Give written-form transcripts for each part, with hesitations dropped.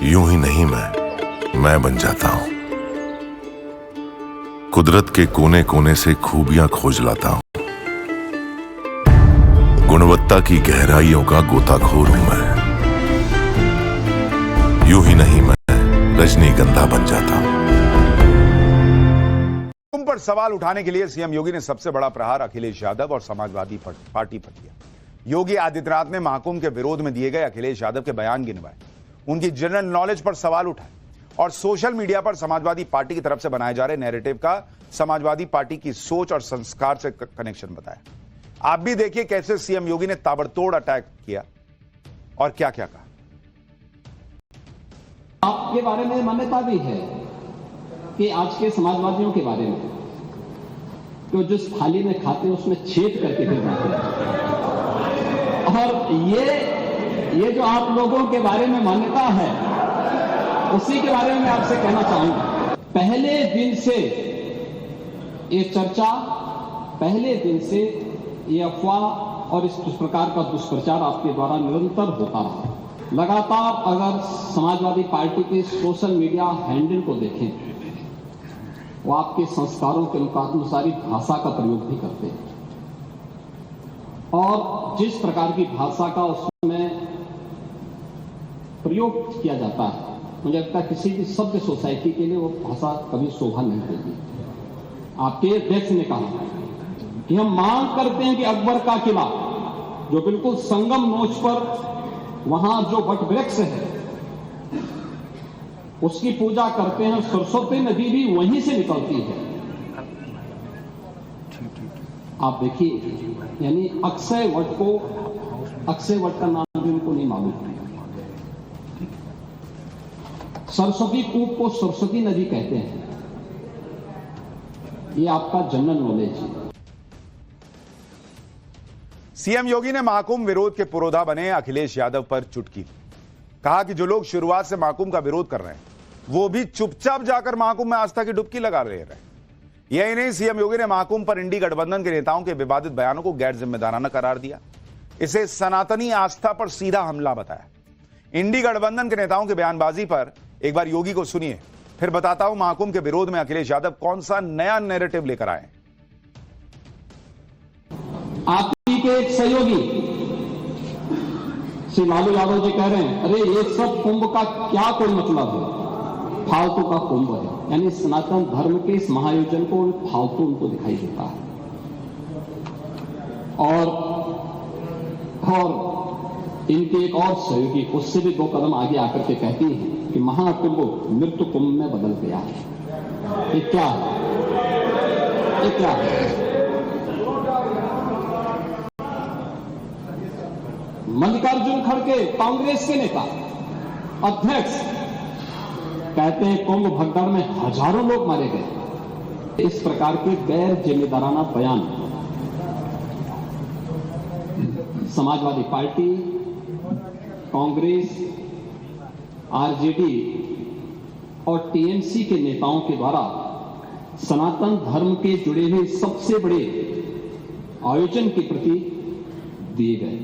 यूं ही नहीं मैं बन जाता हूं। कुदरत के कोने कोने से खूबियां खोज लाता हूं। गुणवत्ता की गहराइयों का गोताखोर हूं मैं। यूं ही नहीं मैं रजनीगंधा बन जाता हूं। तुम पर सवाल उठाने के लिए सीएम योगी ने सबसे बड़ा प्रहार अखिलेश यादव और समाजवादी पार्टी पर किया। योगी आदित्यनाथ ने महाकुंभ के विरोध में दिए गए अखिलेश यादव के बयान गिनवाए, उनकी जनरल नॉलेज पर सवाल उठाए और सोशल मीडिया पर समाजवादी पार्टी की तरफ से बनाए जा रहे नैरेटिव का समाजवादी पार्टी की सोच और संस्कार से कनेक्शन बताया। आप भी देखिए कैसे सीएम योगी ने ताबड़तोड़ अटैक किया और क्या क्या कहा। आपके बारे में मान्यता भी है कि आज के समाजवादियों के बारे में तो जिस थाली में खाते हैं उसमें छेद करके फिर जाते हैं। और ये जो आप लोगों के बारे में मान्यता है उसी के बारे में मैं आपसे कहना चाहूंगा। पहले दिन से ये चर्चा, पहले दिन से ये अफवाह और इस प्रकार का दुष्प्रचार आपके द्वारा निरंतर होता रहा। लगातार अगर समाजवादी पार्टी के सोशल मीडिया हैंडल को देखें, वो आपके संस्कारों के अनुसार भाषा का प्रयोग भी करते हैं और जिस प्रकार की भाषा का उसमें प्रयोग किया जाता है, मुझे लगता है किसी भी सभ्य सोसाइटी के लिए वो भाषा कभी शोभा नहीं देगी। आपके अध्यक्ष ने कहा कि हम मांग करते हैं कि अकबर का किला जो बिल्कुल संगम नोच पर वहां जो वट वृक्ष है उसकी पूजा करते हैं। सरस्वती नदी भी वहीं से निकलती है। आप देखिए, यानी अक्षय वट का नाम भी उनको नहीं मालूम। सरस्वती कूप को सरस्वती नदी कहते हैं। ये आपका जनरल नॉलेज है। सीएम योगी ने महाकुंभ विरोध के पुरोधा बने अखिलेश यादव पर चुटकी ली। कहा कि जो लोग शुरुआत से महाकुंभ का विरोध कर रहे हैं वो भी चुपचाप जाकर महाकुंभ में आस्था की डुबकी लगा रहे हैं। यही नहीं, सीएम योगी ने महाकुंभ पर इंडी गठबंधन के नेताओं के विवादित बयानों को गैर जिम्मेदाराना करार दिया। इसे सनातनी आस्था पर सीधा हमला बताया। इंडी गठबंधन के नेताओं की बयानबाजी पर एक बार योगी को सुनिए, फिर बताता हूं महाकुंभ के विरोध में अखिलेश यादव कौन सा नया नैरेटिव लेकर आए। आपकी के एक सहयोगी श्री लालू यादव जी कह रहे हैं, अरे ये सब कुंभ का क्या कोई मतलब है, फालतू का कुंभ है। यानी सनातन धर्म के इस महायोजन को फालतू उनको दिखाई देता है। और इनके एक और सहयोगी उससे भी 2 कदम आगे आकर के कहती हैं कि महाकुंभ मृत्यु कुंभ में बदल गया है। ये क्या है? ये क्या है? मल्लिकार्जुन खड़गे कांग्रेस के नेता अध्यक्ष कहते हैं कुंभ भगदड़ में हजारों लोग मारे गए। इस प्रकार के गैर जिम्मेदाराना बयान समाजवादी पार्टी, कांग्रेस, आरजेडी और टीएमसी के नेताओं के द्वारा सनातन धर्म के जुड़े हुए सबसे बड़े आयोजन के प्रति दिए गए।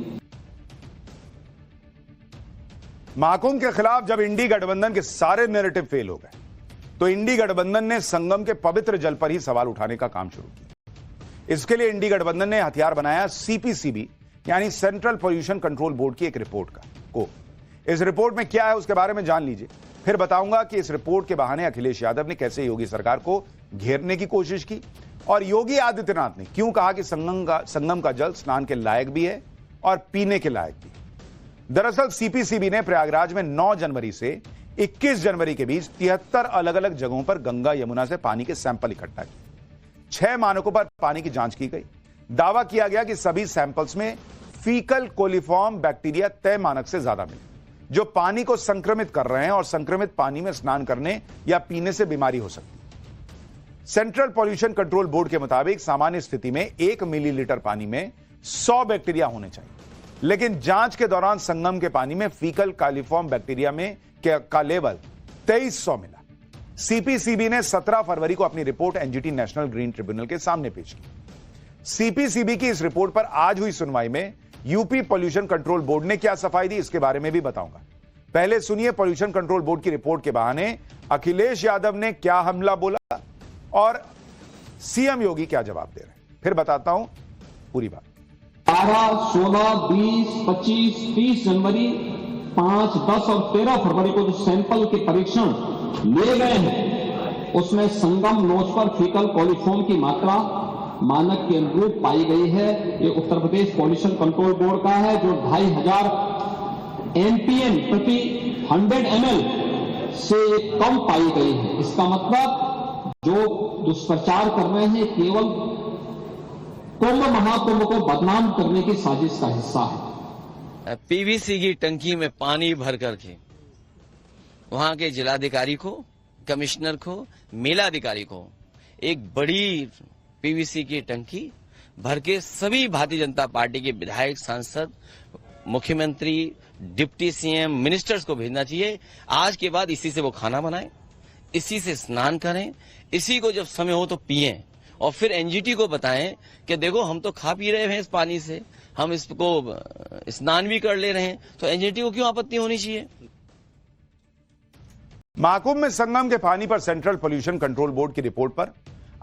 महाकुंभ के खिलाफ जब इंडी गठबंधन के सारे नैरेटिव फेल हो गए तो इंडी गठबंधन ने संगम के पवित्र जल पर ही सवाल उठाने का काम शुरू किया। इसके लिए इंडी गठबंधन ने हथियार बनाया सीपीसीबी यानी सेंट्रल पॉल्यूशन कंट्रोल बोर्ड की एक रिपोर्ट को। इस रिपोर्ट में क्या है उसके बारे में जान लीजिए, फिर बताऊंगा कि इस रिपोर्ट के बहाने अखिलेश यादव ने कैसे योगी सरकार को घेरने की कोशिश की और योगी आदित्यनाथ ने क्यों कहा कि संगम का जल स्नान के लायक भी है और पीने के लायक भी। दरअसल सीपीसीबी ने प्रयागराज में 9 जनवरी से 21 जनवरी के बीच 73 अलग अलग जगहों पर गंगा यमुना से पानी के सैंपल इकट्ठा किए। 6 मानकों पर पानी की जांच की गई। दावा किया गया कि सभी सैंपल्स में फीकल कोलिफॉर्म बैक्टीरिया तय मानक से ज्यादा मिले, जो पानी को संक्रमित कर रहे हैं और संक्रमित पानी में स्नान करने या पीने से बीमारी हो सकती है। सेंट्रल पॉल्यूशन कंट्रोल बोर्ड के मुताबिक सामान्य स्थिति में 1 मिलीलीटर पानी में 100 बैक्टीरिया होने चाहिए, लेकिन जांच के दौरान संगम के पानी में फीकल कालिफॉर्म बैक्टीरिया में का लेवल 2300 मिला। सीपीसीबी ने 17 फरवरी को अपनी report NGT national green tribunal के सामने पेश की। सीपीसीबी की इस रिपोर्ट पर आज हुई सुनवाई में यूपी पॉल्यूशन कंट्रोल बोर्ड ने क्या सफाई दी, इसके बारे में भी बताऊंगा। पहले सुनिए पॉल्यूशन कंट्रोल बोर्ड की रिपोर्ट के बहाने अखिलेश यादव ने क्या हमला बोला और सीएम योगी क्या जवाब दे रहे हैं। फिर बताता हूं पूरी बात। 12, 16, 20, 25, 30 जनवरी, 5, 10 और 13 फरवरी को जो सैंपल के परीक्षण लिए गए हैं उसमें संगम नोच पर फीकल कॉलीफॉर्म की मात्रा मानक के अनुरूप पाई गई है। ये Uttar Pradesh pollution control board का है जो 2500 एमपीएम प्रति 100 ml से कम पाई गई है। इसका मतलब जो दुष्प्रचार कर रहे हैं केवल कुंभ महाकुंभ को बदनाम करने की साजिश का हिस्सा है। पीवीसी की टंकी में पानी भर करके वहां के जिलाधिकारी को, कमिश्नर को, मेलाधिकारी को एक बड़ी पीवीसी की टंकी भर के सभी भारतीय जनता पार्टी के विधायक, सांसद, मुख्यमंत्री, डिप्टी सीएम, मिनिस्टर्स को भेजना चाहिए। आज के बाद इसी से वो खाना बनाएं, इसी से स्नान करें, इसी को जब समय हो तो पिएं और फिर एनजीटी को बताएं कि देखो हम तो खा पी रहे हैं इस पानी से, हम इसको स्नान भी कर ले रहे हैं, तो एनजीटी को क्यों आपत्ति होनी चाहिए। महाकुंभ में संगम के पानी पर सेंट्रल पॉल्यूशन कंट्रोल बोर्ड की रिपोर्ट पर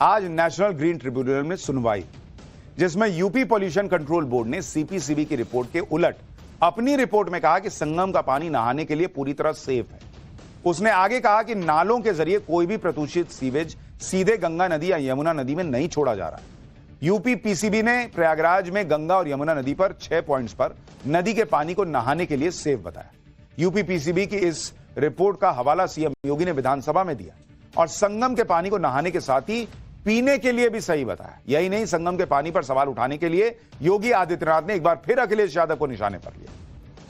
आज नेशनल ग्रीन ट्रिब्यूनल में सुनवाई, जिसमें यूपी पॉल्यूशन कंट्रोल बोर्ड ने सीपीसीबी की रिपोर्ट के उलट अपनी रिपोर्ट में कहा कि संगम का पानी नहाने के लिए पूरी तरह सेफ है। उसने आगे कहा कि नालों के जरिए कोई भी प्रदूषित सीवेज सीधे गंगा नदी या यमुना नदी में नहीं छोड़ा जा रहा है। यूपी पीसीबी ने प्रयागराज में गंगा और यमुना नदी पर 6 पॉइंट्स पर नदी के पानी को नहाने के लिए सेफ बताया। यूपी पीसीबी की इस रिपोर्ट का हवाला सीएम योगी ने विधानसभा में दिया और संगम के पानी को नहाने के साथ ही पीने के लिए भी सही बताया। यही नहीं, संगम के पानी पर सवाल उठाने के लिए योगी आदित्यनाथ ने एक बार फिर अखिलेश यादव को निशाने पर लिया।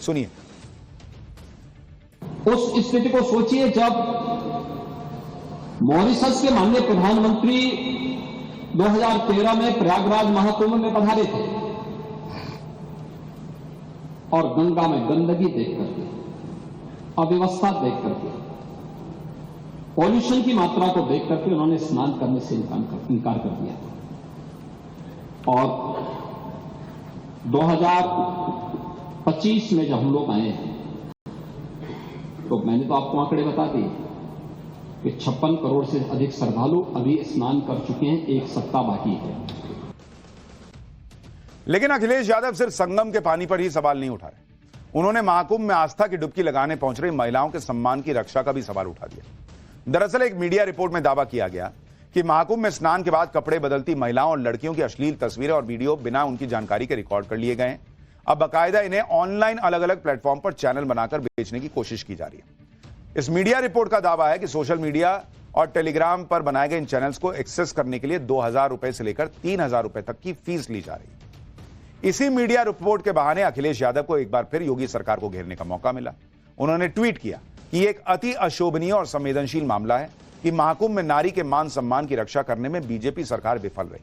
सुनिए। उस स्थिति को सोचिए जब मॉरिशस के माननीय प्रधानमंत्री 2013 में प्रयागराज महाकुंभ में पधारे थे और गंगा में गंदगी देख करके, अव्यवस्था देख करके, पॉल्यूशन की मात्रा को देख करके उन्होंने स्नान करने से इनकार कर दिया। और 2025 में जब हम लोग आए हैं तो मैंने तो आपको आंकड़े बता दिए कि 56 करोड़ से अधिक श्रद्धालु अभी स्नान कर चुके हैं, एक सप्ताह बाकी है। लेकिन अखिलेश यादव सिर्फ संगम के पानी पर ही सवाल नहीं उठाए, उन्होंने महाकुंभ में आस्था की डुबकी लगाने पहुंच रही महिलाओं के सम्मान की रक्षा का भी सवाल उठा दिया। दरअसल एक मीडिया रिपोर्ट में दावा किया गया कि महाकुंभ में स्नान के बाद कपड़े बदलती महिलाओं और लड़कियों की अश्लील तस्वीरें और वीडियो बिना उनकी जानकारी के रिकॉर्ड कर लिए गए हैं। अब बाकायदा इन्हें ऑनलाइन अलग अलग प्लेटफॉर्म पर चैनल बनाकर बेचने की कोशिश की जा रही है। इस मीडिया रिपोर्ट का दावा है कि सोशल मीडिया और टेलीग्राम पर बनाए गए इन चैनल्स को एक्सेस करने के लिए 2000 रुपए से लेकर 3000 रुपए तक की फीस ली जा रही है। इसी मीडिया रिपोर्ट के बहाने अखिलेश यादव को एक बार फिर योगी सरकार को घेरने का मौका मिला। उन्होंने ट्वीट किया कि एक अति अशोभनीय और संवेदनशील मामला है कि महाकुंभ में नारी के मान सम्मान की रक्षा करने में बीजेपी सरकार विफल रही।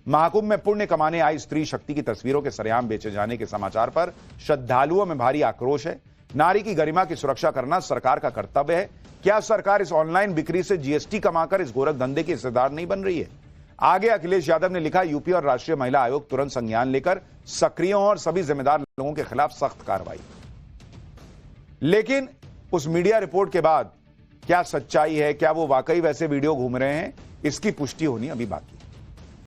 महाकुंभ में पुण्य कमाने आई स्त्री शक्ति की तस्वीरों के सरेआम बेचे जाने के समाचार पर श्रद्धालुओं में भारी आक्रोश है। नारी की गरिमा की सुरक्षा करना सरकार का कर्तव्य है। क्या सरकार इस ऑनलाइन बिक्री से जीएसटी कमाकर इस गोरख धंधे की हिस्सेदार नहीं बन रही है? आगे अखिलेश यादव ने लिखा, यूपी और राष्ट्रीय महिला आयोग तुरंत संज्ञान लेकर सक्रिय हों और सभी जिम्मेदार लोगों के खिलाफ सख्त कार्रवाई। लेकिन उस मीडिया रिपोर्ट के बाद क्या सच्चाई है, क्या वो वाकई वैसे वीडियो घूम रहे हैं, इसकी पुष्टि होनी अभी बाकी है।